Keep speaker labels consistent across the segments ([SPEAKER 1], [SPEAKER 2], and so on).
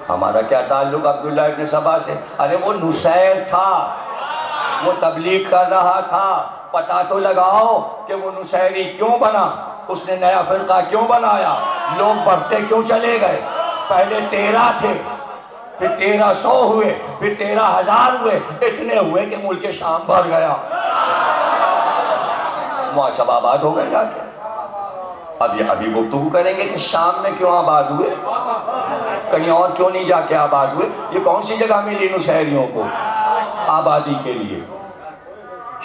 [SPEAKER 1] ہمارا کیا تعلق عبداللہ ابن سبا سے؟ ارے وہ نصیر تھا، وہ تبلیغ کر رہا تھا، پتہ تو لگاؤ کہ وہ نصیری کیوں بنا، اس نے نیا فرقہ کیوں بنایا، لوگ بڑھتے کیوں چلے گئے؟ پہلے 13 تھے، پھر 1300 ہوئے، پھر 13,000 ہوئے، اتنے ہوئے کہ ملک شام بھر گیا، وہاں سب آباد ہو گئے جا کے۔ ابھی گفتگو کریں گے کہ شام میں کیوں آباد ہوئے، کہیں اور کیوں نہیں جا کے آباد ہوئے؟ یہ کون سی جگہ ملی نصیریوں کو آبادی کے لیے؟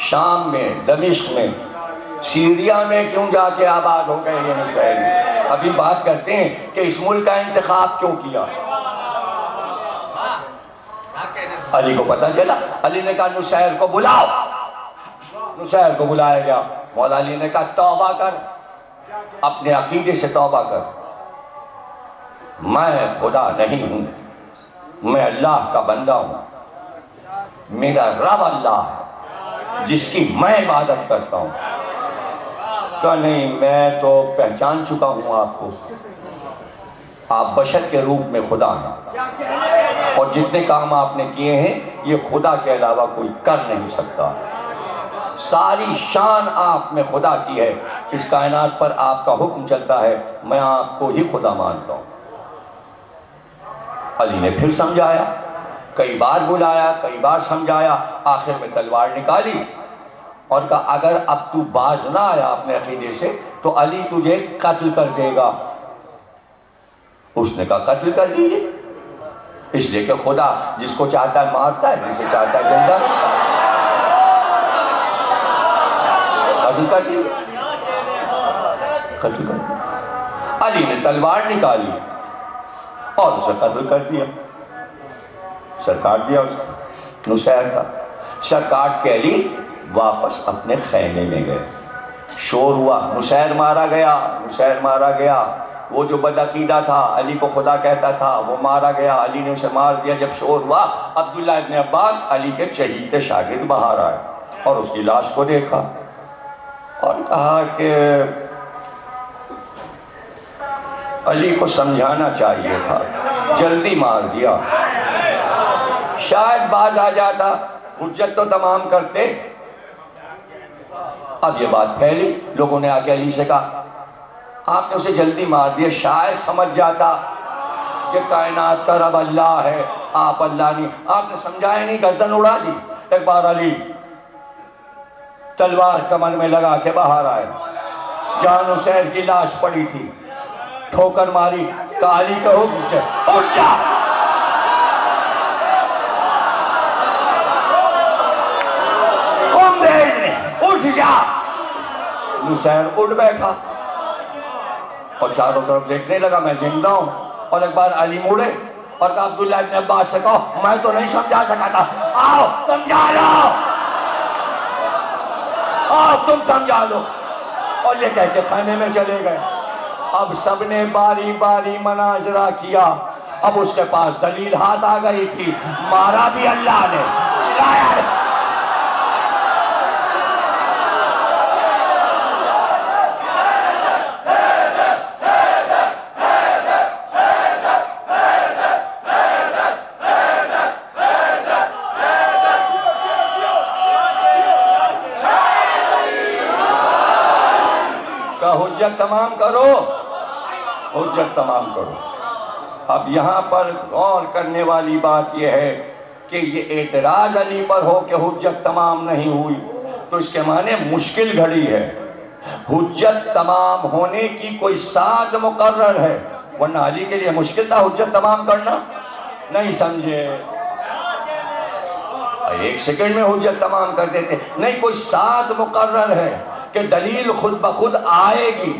[SPEAKER 1] شام میں، دمشق میں، سیریا میں کیوں جا کے آباد ہو گئے یہ نصیری؟ ابھی بات کرتے ہیں کہ اس ملک کا انتخاب کیوں کیا؟ علی کو پتہ چلا، علی نے کہا نصیر کو بلاؤ، نصیر کو بلایا گیا، مولا علی نے کہا توبہ کر، اپنے عقیدے سے توبہ کر، میں خدا نہیں ہوں، میں اللہ کا بندہ ہوں، میرا رب اللہ ہے جس کی میں عبادت کرتا ہوں۔ کہا نہیں، میں تو پہچان چکا ہوں آپ کو، آپ بشر کے روپ میں خدا ہیں، اور جتنے کام آپ نے کیے ہیں یہ خدا کے علاوہ کوئی کر نہیں سکتا، ساری شان آپ میں خدا کی ہے، اس کائنات پر آپ کا حکم چلتا ہے، میں آپ کو ہی خدا مانتا ہوں۔ علی نے پھر سمجھایا، کئی بار بلایا، کئی بار سمجھایا، آخر میں تلوار نکالی اور کہا اگر اب تو باز نہ آیا اپنے عقیدے سے تو علی تجھے قتل کر دے گا۔ اس نے کہا قتل کر دیجئے، اس لیے کہ خدا جس کو چاہتا ہے مارتا ہے، جسے چاہتا ہے زندہ قتل کر دیجئے، قتل کر دیا۔ علی نے تلوار نکالی اور اسے قتل کر دیا، سر کاٹ دیا اس کا، نصیر کا سر کاٹ کے علی واپس اپنے خیمے میں گئے۔ شور ہوا، نصیر مارا گیا، نصیر مارا گیا، وہ جو بدعقیدہ تھا، علی کو خدا کہتا تھا، وہ مارا گیا، علی نے اسے مار دیا۔ جب شور ہوا، عبداللہ ابن عباس علی کے چہیتے شاگرد باہر آئے اور اس کی لاش کو دیکھا اور کہا کہ علی کو سمجھانا چاہیے تھا، جلدی مار دیا، شاید باز آ جاتا، حجت تو تمام کرتے۔ اب یہ بات پھیلی، لوگوں نے آ کے علی سے کہا آپ نے اسے جلدی مار دیا، شاید سمجھ جاتا کہ کائنات کا رب اللہ ہے، آپ اللہ نہیں، آپ نے سمجھایا نہیں، گردن اڑا دی۔ ایک بار علی تلوار کمر میں لگا کے باہر آئے، جہاں نصیر کی لاش پڑی تھی، ٹھوکر ماری، کہا علی کا حکم سے اٹھ جا، اٹھ جا۔ نصیر اٹھ بیٹھا اور چاروں طرف دیکھنے لگا، میں زندہ ہوں۔ اور ایک بار علی مڑے اور کہا عبداللہ ابن عباس سے کہو میں تو نہیں سمجھا سکا تھا، آؤ سمجھا لو، آؤ تم سمجھا لو۔ اور یہ کہہ کے خیمے میں چلے گئے۔ اب سب نے باری باری مناظرہ کیا، اب اس کے پاس دلیل ہاتھ آ گئی تھی، مارا بھی اللہ نے، لایا حجت تمام کرو، حجت تمام کرو۔ اب یہاں پر غور کرنے والی بات یہ ہے کہ یہ اعتراض علی پر ہو کہ حجت تمام نہیں ہوئی تو اس کے معنی مشکل گھڑی ہے، حجت تمام ہونے کی کوئی ساعت مقرر ہے، ورنہ علی کے لیے مشکل تھا حجت تمام کرنا، نہیں سمجھے، ایک سیکنڈ میں حجت تمام کر دیتے، نہیں کوئی ساعت مقرر ہے کہ دلیل خود بخود آئے گی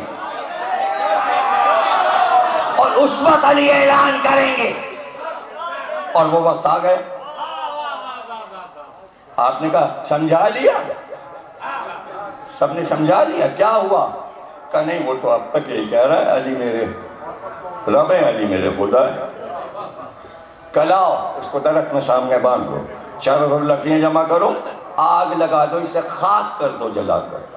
[SPEAKER 1] اور اس وقت علی اعلان کریں گے، اور وہ وقت آ گئے۔ آپ نے کہا سمجھا لیا، سب نے سمجھا لیا، کیا ہوا؟ کہا نہیں وہ تو اب تک یہی کہہ رہا ہے علی میرے رب ہے، علی میرے خدا ہے۔ کلاؤ اس کو درخت میں سامنے باندھ دو، چاروں طرف لکڑیاں جمع کرو، آگ لگا دو، اسے خاک کر دو جلا کر،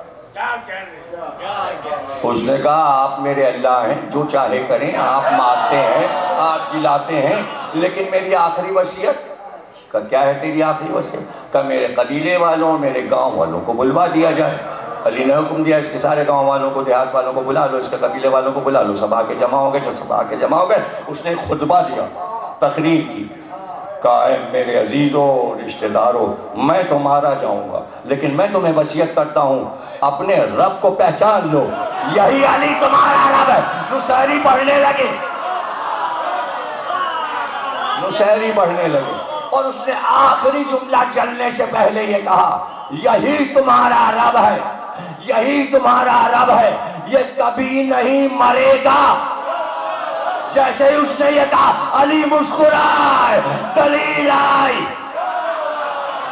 [SPEAKER 1] اس نے کہا آپ میرے اللہ ہیں، جو چاہے کریں، آپ مارتے ہیں، آپ جلاتے ہیں، لیکن میری آخری وصیت کہ کیا ہے تیری آخری وصیت؟ کہ میرے قبیلے والوں، میرے گاؤں والوں کو بلوا دیا جائے۔ علی نے حکم دیا اس کے سارے گاؤں والوں کو، دیہات والوں کو بلا لو، اس کے قبیلے والوں کو بلا لو، سب آ کے جمع ہو گئے، جو سب آ کے جمع ہو گئے۔ اس نے ایک خطبہ دیا، تقریر کی، کہا اے میرے عزیزوں، رشتہ داروں، میں تو مارا جاؤں گا، لیکن میں تمہیں وصیت کرتا ہوں اپنے رب کو پہچان لو، یہی علی تمہارا رب ہے۔ نصیری پڑھنے لگے، نصیری پڑھنے لگے، اور اس نے آخری جملہ چلنے سے پہلے یہ کہا یہی تمہارا رب ہے، یہی تمہارا رب ہے، یہ کبھی نہیں مرے گا۔ جیسے ہی اس نے یہ کہا علی مسکرائے، دلیل آئی،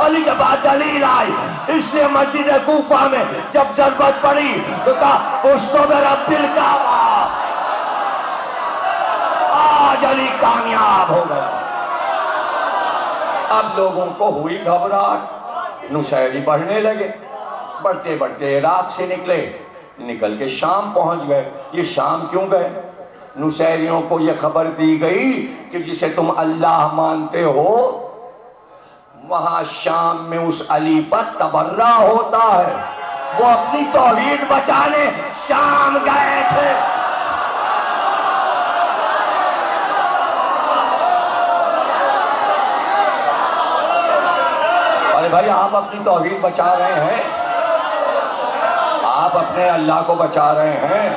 [SPEAKER 1] علی کے بعد دلیل آئی۔ اس نے مسجد کوفہ میں جب ضرورت پڑی تو کہا اس کو میرا دل کا آج علی کامیاب ہو گیا۔ اب لوگوں کو ہوئی گھبراہٹ، نصیری بڑھنے لگے، بڑھتے بڑھتے عراق سے نکل کے شام پہنچ گئے۔ یہ شام کیوں گئے؟ نصیریوں کو یہ خبر دی گئی کہ جسے تم اللہ مانتے ہو وہاں شام میں اس علی پر تبرہ ہوتا ہے۔ وہ اپنی توحید بچانے شام گئے تھے۔ ارے بھائی آپ اپنی توحید بچا رہے ہیں، آپ اپنے اللہ کو بچا رہے ہیں،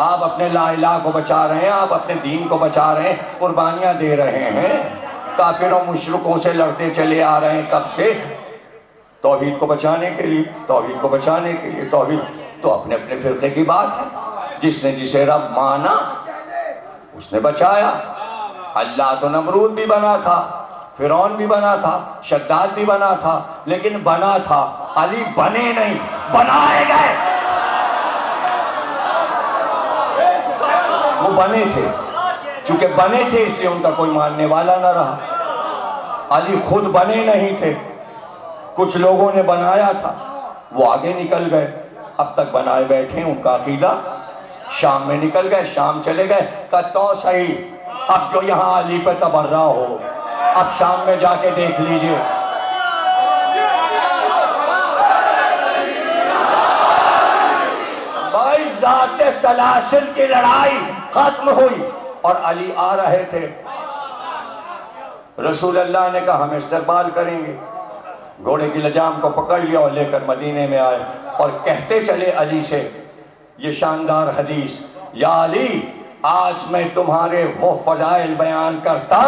[SPEAKER 1] آپ اپنے لا الہ کو بچا رہے ہیں، آپ اپنے دین کو بچا رہے ہیں، قربانیاں دے رہے ہیں، کافروں مشرکوں سے لڑتے چلے آ رہے ہیں کب سے؟ توحید کو بچانے کے لیے، توحید کو بچانے کے لیے۔ توحید تو اپنے اپنے فرقے کی بات ہے، جس نے جسے رب مانا اس نے بچایا۔ اللہ تو نمرود بھی بنا تھا، فرعون بھی بنا تھا، شداد بھی بنا تھا، لیکن بنا تھا، علی بنے نہیں، بنائے گئے۔ وہ بنے تھے، چونکہ بنے تھے اس لیے ان کا کوئی ماننے والا نہ رہا۔ علی خود بنے نہیں تھے، کچھ لوگوں نے بنایا تھا، وہ آگے نکل گئے، اب تک بنائے بیٹھے ان کا عقیدہ۔ شام میں نکل گئے، شام چلے گئے، کہ تو صحیح، اب جو یہاں علی پہ تبرہ ہو اب شام میں جا کے دیکھ لیجئے۔ بھائی ذات سلاسل کی لڑائی ختم ہوئی اور علی آ رہے تھے۔ رسول اللہ نے کہا ہم استقبال کریں گے، گھوڑے کی لجام کو پکڑ لیا اور لے کر مدینے میں آئے، اور کہتے چلے علی سے یہ شاندار حدیث، یا علی آج میں تمہارے وہ فضائل بیان کرتا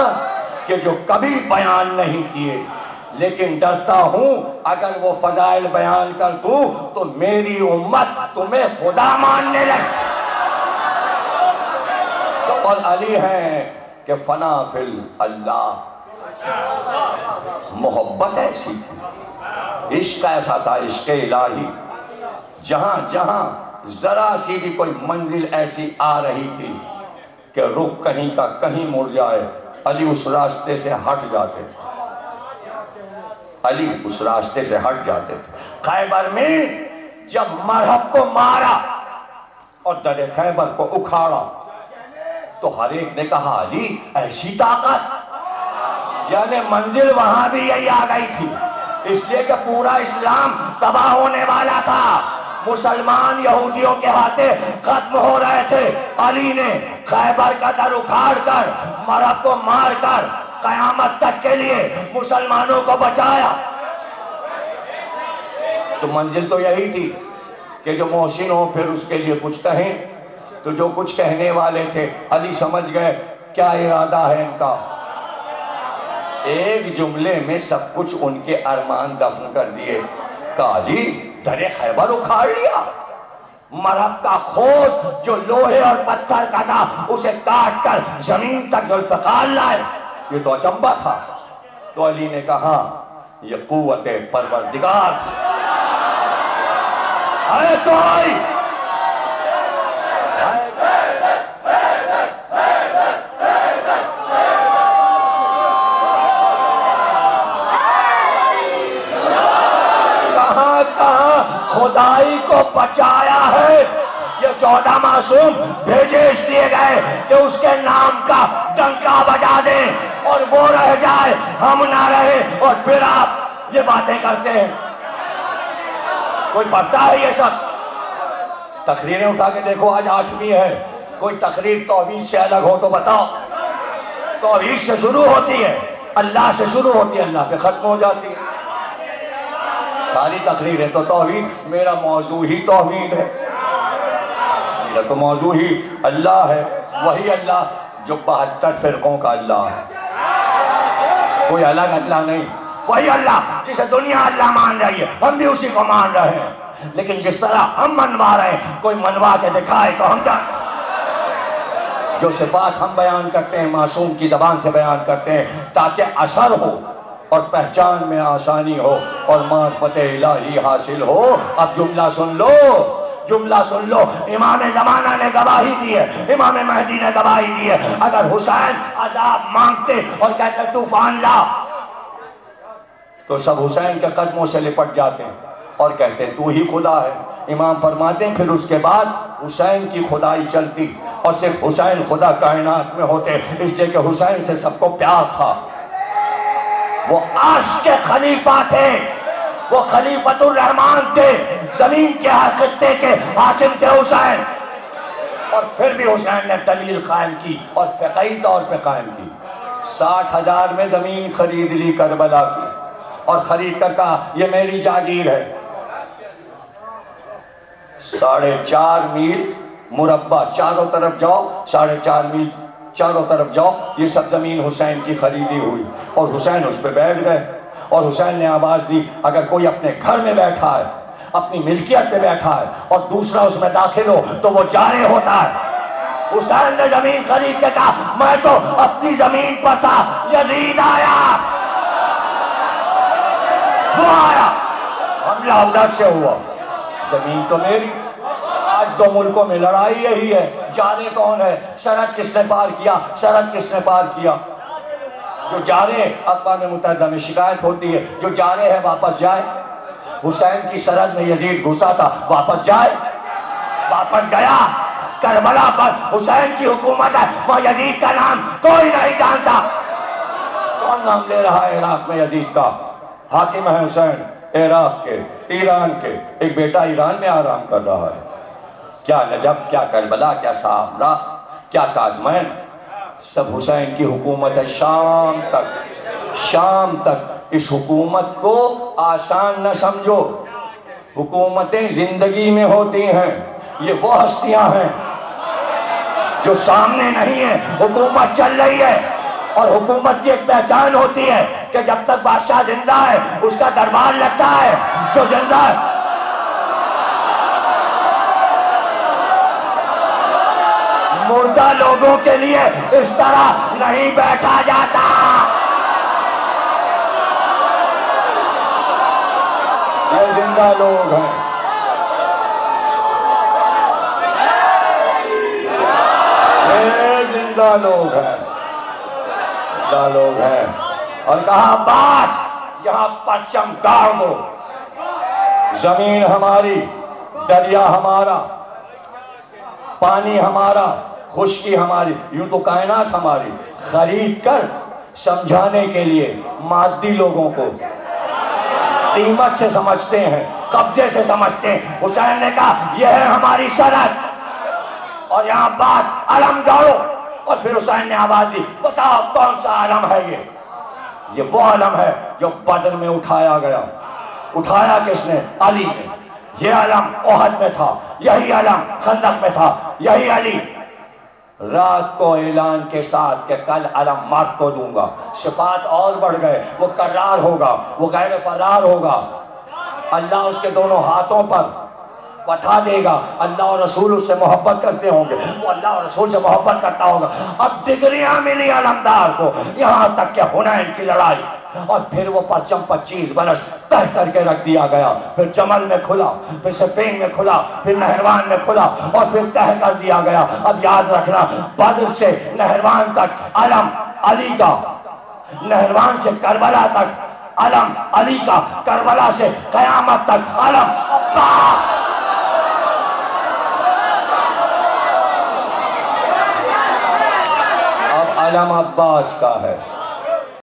[SPEAKER 1] کہ جو کبھی بیان نہیں کیے، لیکن ڈرتا ہوں اگر وہ فضائل بیان کر دوں تو میری امت تمہیں خدا ماننے لگے۔ اور علی ہیں کہ فنا فی اللہ، محبت ایسی تھی، عشق ایسا تھا، عشق الہی، جہاں جہاں ذرا سی بھی کوئی منزل ایسی آ رہی تھی کہ رخ کہیں کا کہیں مڑ جائے، علی اس راستے سے ہٹ جاتے تھے، علی اس راستے سے ہٹ جاتے تھے۔ خیبر میں جب مرہب کو مارا اور در خیبر کو اکھاڑا تو ہر ایک نے کہا علی ایسی طاقت، یعنی منزل وہاں بھی یہی آ گئی تھی، اس لیے کہ پورا اسلام تباہ ہونے والا تھا، مسلمان یہودیوں کے ہاتھے ختم ہو رہے تھے۔ علی نے خیبر کا در اکھاڑ کر مرہب کو مار کر قیامت تک کے لیے مسلمانوں کو بچایا۔ تو منزل تو یہی تھی کہ جو محسن ہو پھر اس کے لیے کچھ کہیں، تو جو کچھ کہنے والے تھے علی سمجھ گئے کیا ارادہ ہے ان کا، ایک جملے میں سب کچھ ان کے ارمان دفن کر دیے۔ کہ علی در خیبر اکھاڑ لیا، مرہب کا خود جو لوہے اور پتھر کا تھا اسے کاٹ کر زمین تک ذوالفقار لائے، یہ تو اچنبھا تھا۔ تو علی نے کہا یہ قوت پروردگار ہے تو آئی، خدائی کو بچایا ہے۔ یہ 14 معصوم بھیجے اس لیے گئے کہ اس کے نام کا ڈنکا بجا دیں اور وہ رہ جائے، ہم نہ رہے، اور پھر آپ یہ باتیں کرتے ہیں۔ کوئی پڑھتا ہے یہ سب؟ تقریریں اٹھا کے دیکھو، آج 8ویں ہے، کوئی تقریر توحید سے الگ ہو تو بتاؤ۔ توحید سے شروع ہوتی ہے، اللہ سے شروع ہوتی ہے، اللہ پہ ختم ہو جاتی ہے۔ ساری تقریریں تو توحید، میرا موضوع ہی توحید ہے، میرا تو موضوع ہی اللہ ہے، وہی اللہ جو 72 فرقوں کا اللہ ہے، کوئی الگ اللہ نہیں، وہی اللہ جسے دنیا اللہ مان رہی ہے، ہم بھی اسی کو مان رہے ہیں، لیکن جس طرح ہم منوا رہے ہیں کوئی منوا کے دکھائے تو ہم کیا؟ جو صفات ہم بیان کرتے ہیں معصوم کی زبان سے بیان کرتے ہیں تاکہ اثر ہو اور پہچان میں آسانی ہو اور معرفت الہی حاصل ہو۔ اب جملہ سن لو، جملہ سن لو، امام زمانہ نے گواہی دی ہے، امام مہدی نے گواہی دی ہے، اگر حسین عذاب مانگتے اور کہتے طوفان لا تو سب حسین کے قدموں سے لپٹ جاتے ہیں اور کہتے تو ہی خدا ہے۔ امام فرماتے ہیں پھر اس کے بعد حسین کی خدائی چلتی اور صرف حسین خدا کائنات میں ہوتے، اس لیے کہ حسین سے سب کو پیار تھا، وہ عرش کے خلیفہ تھے، وہ خلیفۃ الرحمن تھے، زمین کے خطے کے حاکم تھے حسین۔ اور پھر بھی حسین نے دلیل قائم کی اور فقہی طور پہ قائم کی۔ 60,000 میں زمین خرید لی کربلا کی اور خرید کر کہا یہ میری جاگیر ہے۔ 4.5 میل مربع چاروں طرف جاؤ، 4.5 میل چاروں طرف جاؤ، یہ سب زمین حسین کی خریدی ہوئی، اور حسین اس پہ بیٹھ گئے، اور حسین نے آواز دی اگر کوئی اپنے گھر میں بیٹھا ہے، اپنی ملکیت پہ بیٹھا ہے اور دوسرا اس میں داخل ہو تو وہ جارح ہوتا ہے۔ حسین نے زمین خرید کے کہا میں تو اپنی زمین پر تھا، یزید آیا، وہ آیا، حملہ ادھر سے ہوا، زمین تو میری۔ آج دو ملکوں میں لڑائی یہی ہے، جارے کون ہے، سرحد کس نے پار کیا، سرحد کس نے پار کیا۔ جو جارے اقوام متحدہ میں شکایت ہوتی ہے، جو جارے ہے واپس جائے۔ حسین کی سرحد میں یزید گھسا تھا، واپس جائے، واپس گیا۔ کربلا پر حسین کی حکومت ہے، وہ یزید کا نام کوئی نہیں جانتا۔ کون نام لے رہا ہے عراق میں یزید کا؟ حاکم ہے حسین، عراق کے، ایران کے، ایک بیٹا ایران میں آرام کر رہا ہے۔ کیا نجف، کیا کربلا، کیا سامرا، کیا کاظمین، سب حسین کی حکومت ہے شام تک، شام تک۔ اس حکومت کو آسان نہ سمجھو، حکومتیں زندگی میں ہوتی ہیں، یہ وہ ہستیاں ہیں جو سامنے نہیں ہیں، حکومت چل رہی ہے، اور حکومت کی ایک پہچان ہوتی ہے کہ جب تک بادشاہ زندہ ہے اس کا دربار لگتا ہے، جو زندہ ہے۔ مردہ لوگوں کے لیے اس طرح نہیں بیٹھا جاتا۔ یہ زندہ لوگ ہیں، یہ زندہ لوگ ہیں، زندہ لوگ ہیں۔ اور کہا عباس یہاں پرچم گاڑ دو، زمین ہماری، دریا ہمارا، پانی ہمارا، خشکی ہماری، یوں تو کائنات ہماری، خرید کر سمجھانے کے لیے مادی لوگوں کو قیمت سے سمجھتے ہیں، قبضے سے سمجھتے ہیں۔ حسین نے کہا یہ ہے ہماری سرحد، اور یہاں عباس علم گاڑو، اور پھر حسین نے آواز دی بتاؤ کون سا علم ہے یہ وہ علم ہے جو بدر میں اٹھایا گیا۔ اٹھایا کس نے؟ علی نے۔ یہ علم احد میں تھا، یہی علم خندق میں تھا، یہی علی رات کو اعلان کے ساتھ کہ کل علم مرد کو دوں گا۔ صفات اور بڑھ گئے، وہ کرار ہوگا، وہ غیر فرار ہوگا، اللہ اس کے دونوں ہاتھوں پر فتح دے گا، اللہ اور رسول اس سے محبت کرتے ہوں گے، وہ اللہ اور رسول سے محبت کرتا ہوگا۔ اب ڈگریاں ملی علمدار کو، یہاں تک کہ حنین کی لڑائی، اور پھر وہ پرچم 25 برس تہ کر کے رکھ دیا گیا، پھر جمل میں کھلا، پھر صفین میں کھلا، پھر نہروان میں کھلا، اور پھر تہ کر دیا گیا۔ اب یاد رکھنا بدر سے نہروان تک علم علی کا، نہروان سے کربلا تک علم علی کا، کربلا سے قیامت تک علم عباس۔ اب علم عباس کا ہے۔